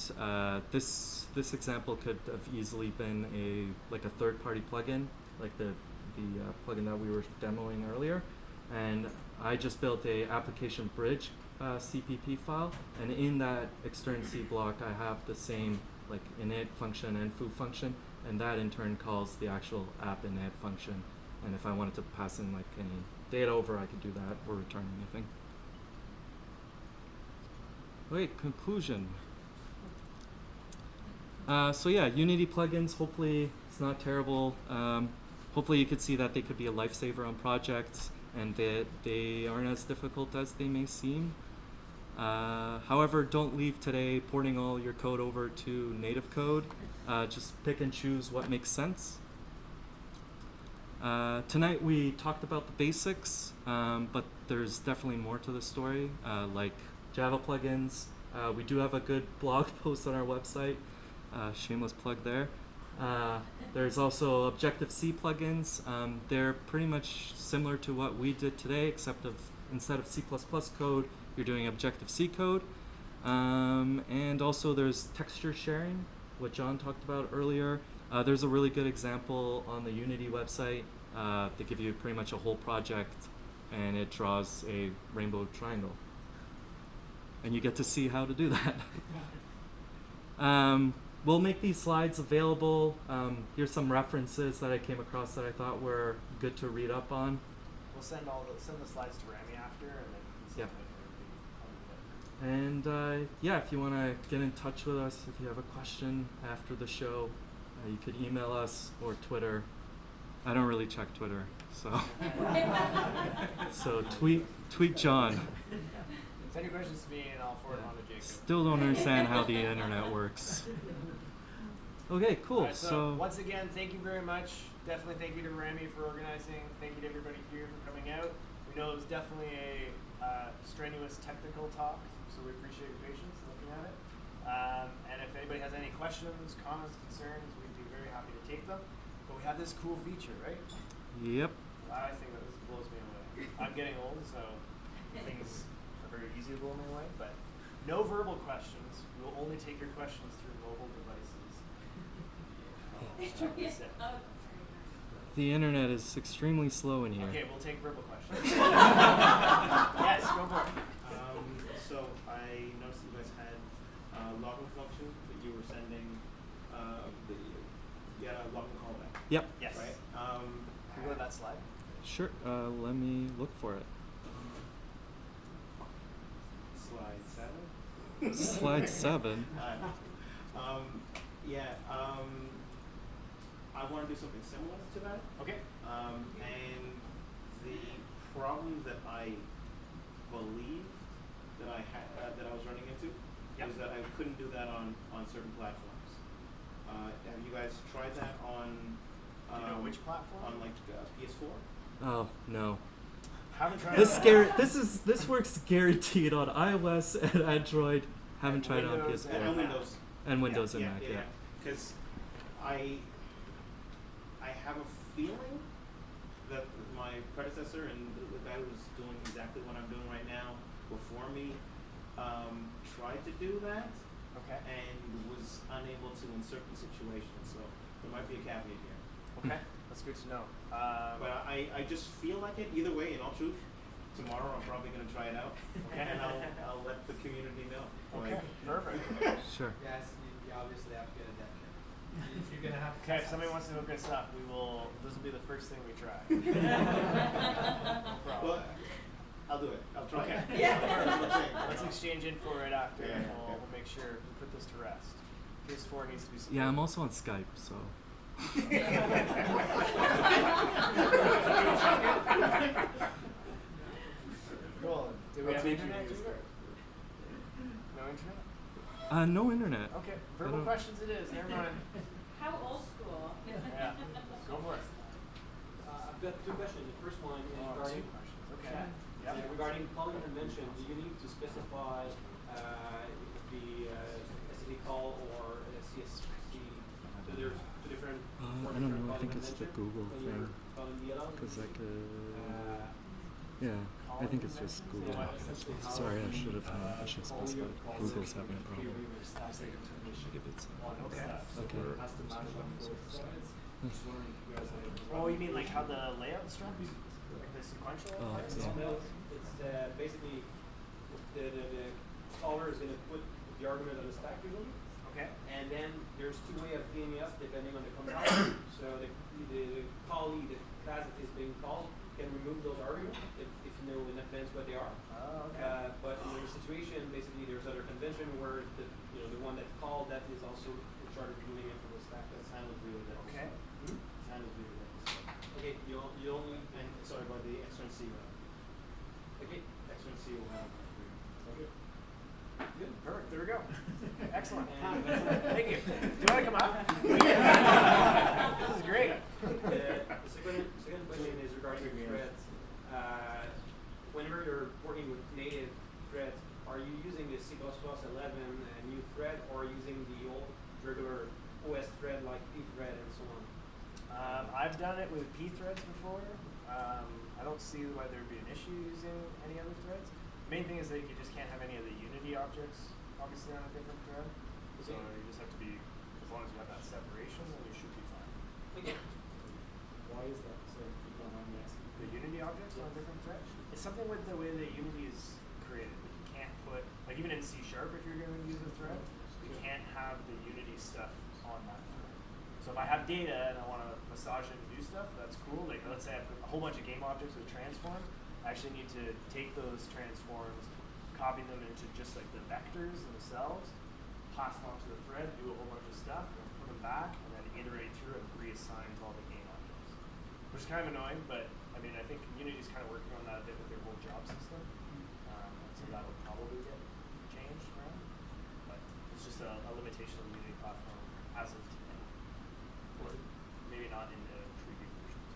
this example could have easily been a third-party plugin, like the plugin that we were demoing earlier, and I just built a application bridge CPP file, and in that extern C block I have the same like init function and foo function, and that in turn calls the actual app init function, and if I wanted to pass in like any data over, I could do that or return anything. Wait, conclusion. So yeah, Unity plugins, hopefully it's not terrible. Hopefully you could see that they could be a lifesaver on projects, and that they aren't as difficult as they may seem. However, don't leave today porting all your code over to native code. Just pick and choose what makes sense. Tonight we talked about the basics, but there's definitely more to the story, like Java plugins. We do have a good blog post on our website. Shameless plug there. There's also Objective-C plugins. They're pretty much similar to what we did today, except instead of C++ code, you're doing Objective-C code. And also there's texture sharing, what Jon talked about earlier. There's a really good example on the Unity website. They give you pretty much a whole project, and it draws a rainbow triangle. And you get to see how to do that. We'll make these slides available. Here's some references that I came across that I thought were good to read up on. We'll send the slides to Rami after, and then he can send it. And yeah, if you want to get in touch with us, if you have a question after the show, you could email us or Twitter. I don't really check Twitter, so so tweet Jon. Send your questions to me, and I'll forward them on to Jacob. Still don't understand how the internet works. Okay, cool. Right, so once again, thank you very much. Definitely thank you to Rami for organizing. Thank you to everybody here for coming out. We know it was definitely a strenuous technical talk, so we appreciate your patience in looking at it. And if anybody has any questions, comments, concerns, we'd be very happy to take them. But we have this cool feature, right? Yep. I think that this blows me away. I'm getting old, so things are very easy to blow me away, but No verbal questions. We will only take your questions through mobile devices. The internet is extremely slow in here. Okay, we'll take verbal questions. Yes, go for it. So I noticed you guys had a login function that you were sending. You had a login callback, Yep. Yes. right? Can we go to that slide? Sure. Let me look for it. Slide 7. Slide 7. I want to do something similar to that. Okay. And the problem that I believe that I had that I was running into Yep. is that I couldn't do that on certain platforms. Have you guys tried that on? Do you know which platform? On like PS4. Oh no. Haven't tried This that. this works guaranteed on iOS and Android. Haven't tried it on Windows PS4 And Windows. and Windows and yeah, Mac. yeah. Because I have a feeling that my predecessor and the guy who's doing exactly what I'm doing right now before me tried to do that Okay. and was unable to in certain situations. So there might be a caveat here. Okay. That's good to know. But I just feel like it either way. In all truth, tomorrow I'm probably going to try it out, Okay. and I'll let the community know. Okay. Perfect. Sure. Yes, you obviously have to get a deck kit. If you're gonna have Okay, if somebody wants to hook us up, this will be the first thing we try. No problem. Well, I'll do it. I'll try Okay. it. Yeah. That's what I'm saying. Let's exchange info right after, Yeah, and yeah, we'll yeah. make sure we put this to rest. PS4 needs to be supported. Yeah, I'm also on Skype, so. Cool. Do we Let's have internet? introduce Jacob? No internet? No internet. Okay. I Verbal don't- questions it is. Never mind. How old school? Yeah. Go for it. I've got two questions. The first one is Oh, regarding two questions. Okay. chat. Yeah. Regarding calling intervention, do you need to specify the STD call or CSC? So there's two different. I four don't different know. I call think it's the intervention Google when thing. you're calling DLL. Cause like Uh, yeah, I think it's just Google. Sorry, I should specify. Google's having a problem. If it's Okay. okay. Oh, you mean like how the layout structure? Like the sequential? Oh, parts? yeah. No, it's basically the caller is going to put the argument on the stack usually, Okay. and then there's two ways of cleaning up depending on the command. So the callee, the class that is being called, can remove those arguments if you know in advance what they are. Oh, okay. But in your situation, basically there's other convention where the one that called that is also in charge of removing it from the stack. That's handled really well. Okay. It's handled really well. Okay, you only And sorry about the XRC. okay. XRC will handle that for you. Okay. Good. Perfect. There we go. Excellent. And- Thank you. Do you want to come up? This is great. The second question is regarding threads. Whenever you're working with native threads, are you using the C++ 11 new thread or using the old regular OS thread like pthread and so on? I've done it with pthreads before. I don't see why there'd be an issue using any other threads. The main thing is that you just can't have any of the Unity objects, obviously, on a different thread. So Okay. you just have to be, as long as you have that separation, then you should be fine. Okay. Why is that? So if you don't mind me asking. The Unity objects on a different thread? It's something with the way that Unity is created. Like you can't put, like even in C#, if you're going to use a thread, you can't have the Unity stuff on that thread. So if I have data and I want to massage it and do stuff, that's cool. Like let's say I have a whole bunch of game objects with transforms. I actually need to take those transforms, copy them into just like the vectors themselves, pass them onto the thread, do a whole bunch of stuff, and then put them back, and then iterate through and reassign to all the game objects. Which is kind of annoying, but I mean, I think Unity's kind of working on that a bit with their whole job system. So that will probably get changed around. But it's just a limitation of the Unity platform as of today. Or maybe not in the preview versions.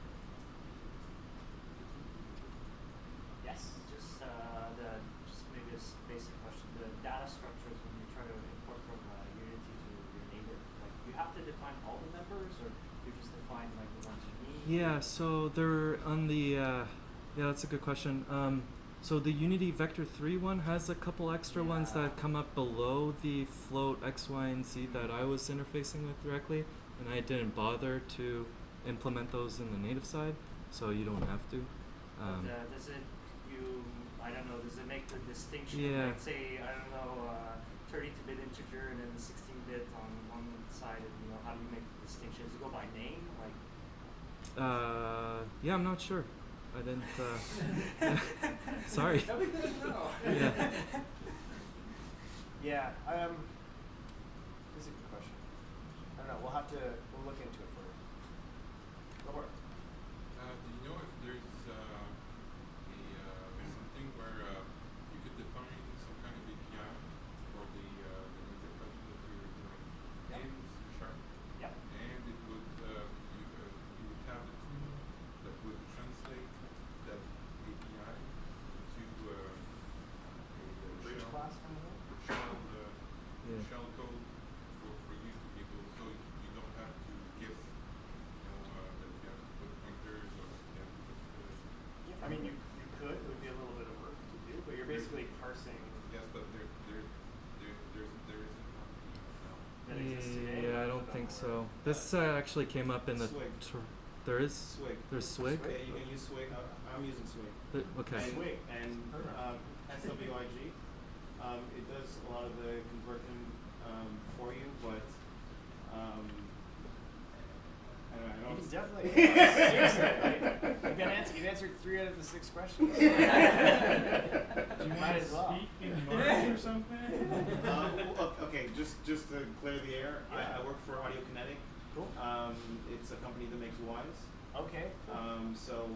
Yes? Just maybe a basic question. The data structures when you try to import from Unity to your native, like you have to define all the members, or you just define like the ones you need? Yeah, so they're on the yeah, that's a good question. So the Unity Vector 3 one has a couple extra ones that come up below the float X, Y, and Z that I was interfacing with directly, and I didn't bother to implement those in the native side, so you don't have to. Does it does it make the distinction? Yeah. Like say, I don't know, 32-bit integer and then 16-bit on one side, and how do you make the distinction? Does it go by name? Like. Yeah, I'm not sure. I didn't. Sorry. That'd be good to know. Yeah. Yeah. This is a good question. I don't know. We'll look into it for you. Go for it. Do you know if there's something where you could define some kind of API for the native plugin that you're doing in C#? Yep. And it would you would have a tool that would translate that API into a Bridge shell, class kind of thing? Yeah. shell code for you to be able, so you don't have to guess, that you have to put pointers or you have to put. I mean, you could. It would be a little bit of work to do, but you're basically parsing. Yes, but there isn't one now. That exists today? Yeah, I don't think so. This actually came up in the. Swig. There is. Swig. There's Swig. Yeah, you can use Swig. I'm using Swig. Okay. And SWIG. It does a lot of the conversion for you, but I don't. He's definitely. Seriously, like, you've answered 3 out of the 6 questions. Do you Might want as to well. speak in Nordic or something? Okay, just to clear the air, Yeah. I work for Audio Kinetic. Cool. It's a company that makes Wise. Okay. Cool. So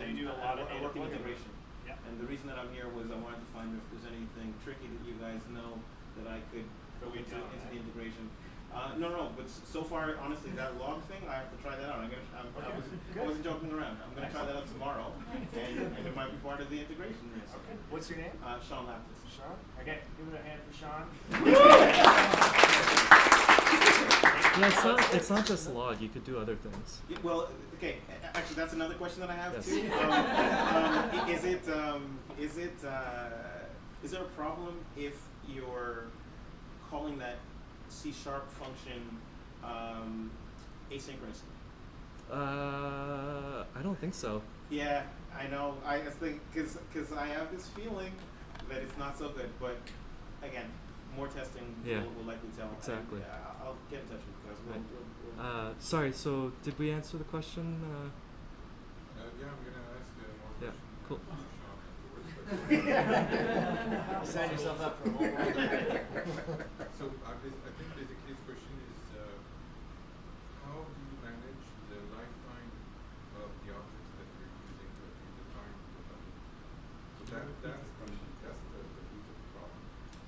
you do a lot of I work in plugin integration. Yeah. And the reason that I'm here was I wanted to find if there's anything tricky that you guys know that I could go We into don't, the right? integration. No, but so far, honestly, that log thing, I have to try that out. I wasn't joking around. I'm gonna try that out tomorrow, and it might be part of the integration risk. Okay. What's your name? Sean Laptis. Sean. Okay. Give it a hand for Sean. Yeah, it's not just log. You could do other things. Yeah, well, okay. Actually, that's another question that I have Yes. too. Is there a problem if you're calling that C# function asynchronously? I don't think so. Yeah, I know. I think because I have this feeling that it's not so good, but again, more testing will likely tell. Exactly. And, I'll get in touch with you guys. Right. Sorry. So did we answer the question? Yeah, I'm gonna ask more Yeah, questions. cool. Sign yourself up for a whole world. So I think basically this question is how do you manage the lifetime of the objects that you're using that you define the plugin? So that's the root of the problem.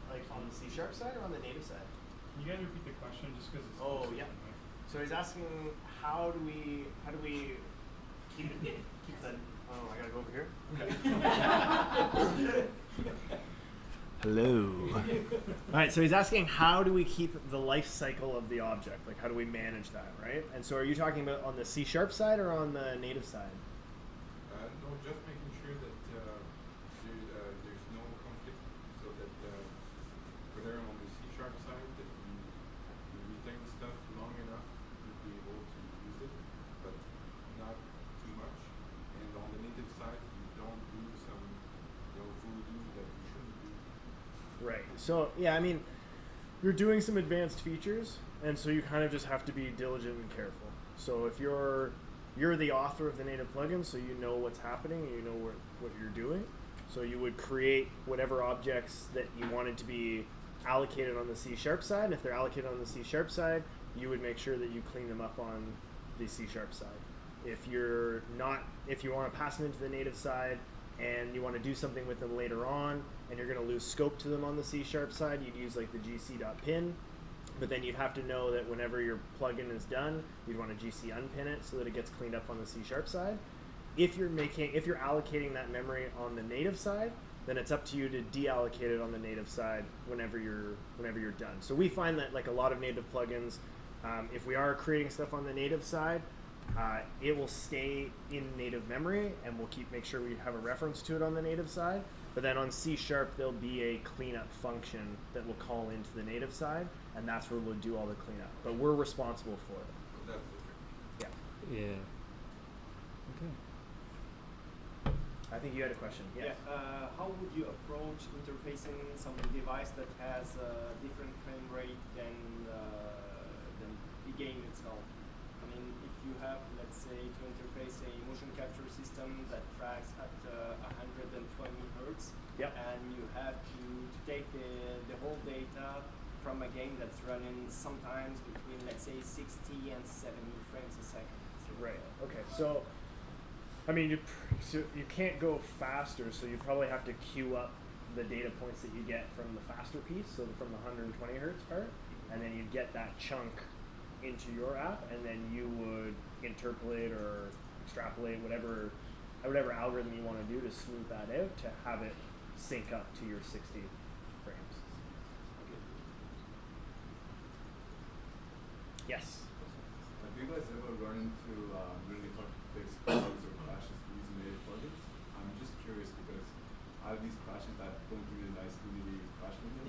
Like on the C# side or on the native side? Can you guys repeat the question just because it's Oh, confusing, yeah. like- So he's asking how do we keep the I gotta go over here. Hello. All right, so he's asking how do we keep the life cycle of the object? Like how do we manage that, right? And so are you talking about on the C# side or on the native side? No, just making sure that there's no conflict, so that whether on the C# side that you retain stuff long enough to be able to use it, but not too much. And on the native side, you don't do some voodoo that you shouldn't do. Right. So yeah, I mean, you're doing some advanced features, and so you kind of just have to be diligent and careful. So if you're the author of the native plugin, so you know what's happening and you know what you're doing. So you would create whatever objects that you wanted to be allocated on the C# side. And if they're allocated on the C# side, you would make sure that you clean them up on the C# side. If you want to pass them into the native side and you want to do something with them later on, and you're going to lose scope to them on the C# side, you'd use like the gc.pin. But then you'd have to know that whenever your plugin is done, you'd want to gc unpin it so that it gets cleaned up on the C# side. If you're allocating that memory on the native side, then it's up to you to deallocate it on the native side whenever you're done. So we find that like a lot of native plugins, if we are creating stuff on the native side, it will stay in native memory, and we'll make sure we have a reference to it on the native side. But then on C#, there'll be a cleanup function that will call into the native side, and that's where we'll do all the cleanup. But we're responsible for it. That's the trick. Yeah. Yeah. Okay. I think you had a question. Yes. How would you approach interfacing some device that has a different frame rate than the game itself? I mean, if you have, let's say, to interface a motion capture system that tracks at 120 hertz, Yep. and you have to take the whole data from a game that's running sometimes between, let's say, 60 and 70 frames a second. Right. Okay. So, I mean, you can't go faster, so you probably have to queue up the data points that you get from the faster piece, so from the 120 hertz part, and then you'd get that chunk into your app, and then you would interpolate or extrapolate whatever algorithm you want to do to smooth that out to have it sync up to your 60 frames. Yes. Have you guys ever run into really hard to fix bugs or crashes using native plugins? I'm just curious because I have these crashes that don't give you a nice Unity crash window.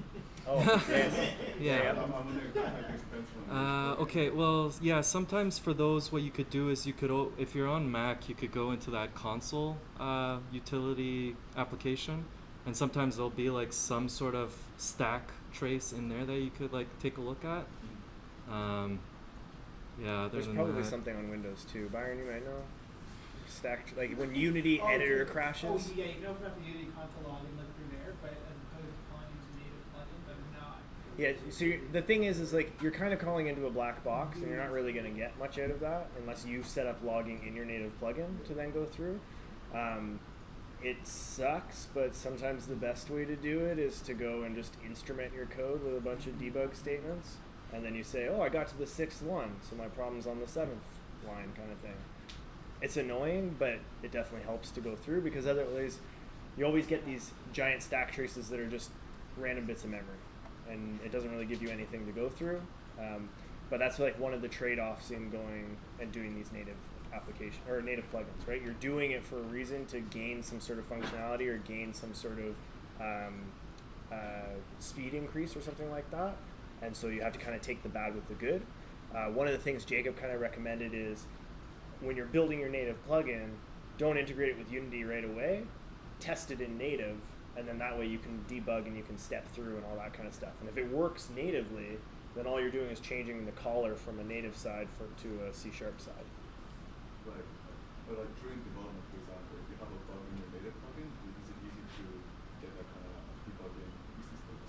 Oh, yes. Yeah. I'm wondering if that makes sense when Okay, well, yeah, sometimes for those, what you could do is you could, if you're on Mac, you could go into that console utility application, and sometimes there'll be like some sort of stack trace in there that you could like take a look at. Yeah, other There's than probably that. something on Windows too. Byron, you might know. Stacked, like when Unity editor crashes. Oh, yeah, you know from the Unity console login look through there, but as opposed to calling into native plugin, but not. Yeah, so the thing is like you're kind of calling into a black box, and you're not really going to get much out of that unless you set up logging in your native plugin to then go through. It sucks, but sometimes the best way to do it is to go and just instrument your code with a bunch of debug statements, and then you say, oh, I got to the 6th one, so my problem's on the 7th line kind of thing. It's annoying, but it definitely helps to go through, because otherwise you always get these giant stack traces that are just random bits of memory, and it doesn't really give you anything to go through. But that's like one of the trade-offs in going and doing these native application or native plugins, right? You're doing it for a reason, to gain some sort of functionality or gain some sort of speed increase or something like that. And so you have to kind of take the bad with the good. One of the things Jacob kind of recommended is when you're building your native plugin, don't integrate it with Unity right away. Test it in native, and then that way you can debug and you can step through and all that kind of stuff. And if it works natively, then all you're doing is changing the caller from a native side to a C# side. Right. But like during development, for example, if you have a bug in your native plugin, is it easy to get that kind of debugging?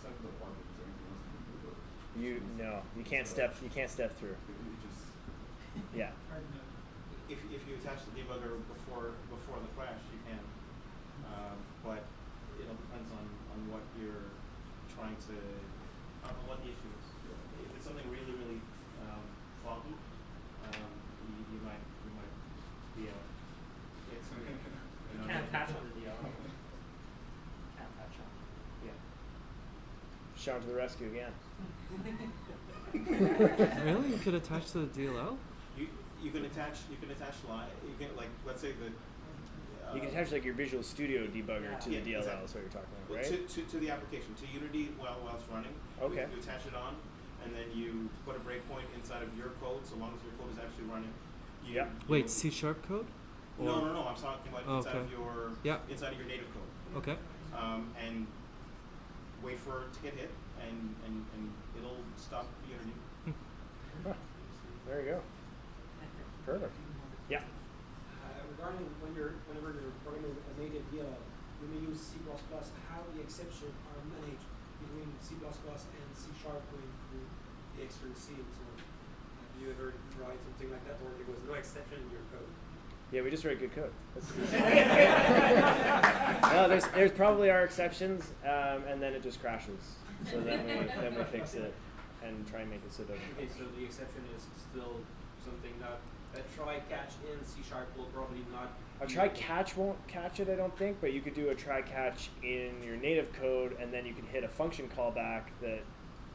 Aside from the bug, is there anything else you can do? No, you can't step through. You just Yeah. Hard to know. If you attach the debugger before the crash, you can. But it all depends on what you're trying to, on what the issue is. If it's something really, really foggy, you might be out. You can't attach on the DL. Can't attach on. Yeah. Sean to the rescue again. Really? You could attach to the DLL? You can attach line. You can, like, let's say the. You can attach like your Visual Studio debugger to the DLL. Exactly. Is what you're talking about, right? To the application, to Unity while it's running. Okay. You attach it on, and then you put a breakpoint inside of your code, so long as your code is actually running. Yep. Wait, C# code? No. I'm talking about inside of okay. your inside of your native code. Okay. And wait for it to get hit, and it'll stop Unity. There you go. Perfect. Yeah. Regarding whenever you're programming a native DLL, you may use C++. How the exceptions are managed between C++ and C# going through the external C and so on. Have you ever tried something like that, or there was no exception in your code? Yeah, we just write good code. No, there's probably are exceptions, and then it just crashes. So then we fix it and try and make it so that. Okay, so the exception is still something that a try catch in C# will probably not. A try catch won't catch it, I don't think, but you could do a try catch in your native code, and then you can hit a function callback that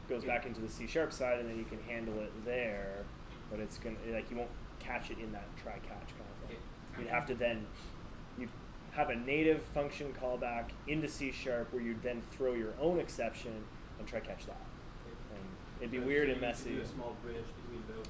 goes back into the C# side, and then you can handle it there. But it's gonna you won't catch it in that try catch kind of thing. You'd have to then have a native function callback into C# where you then throw your own exception and try catch that. And it'd be weird and So you need to messy. do a small bridge between both.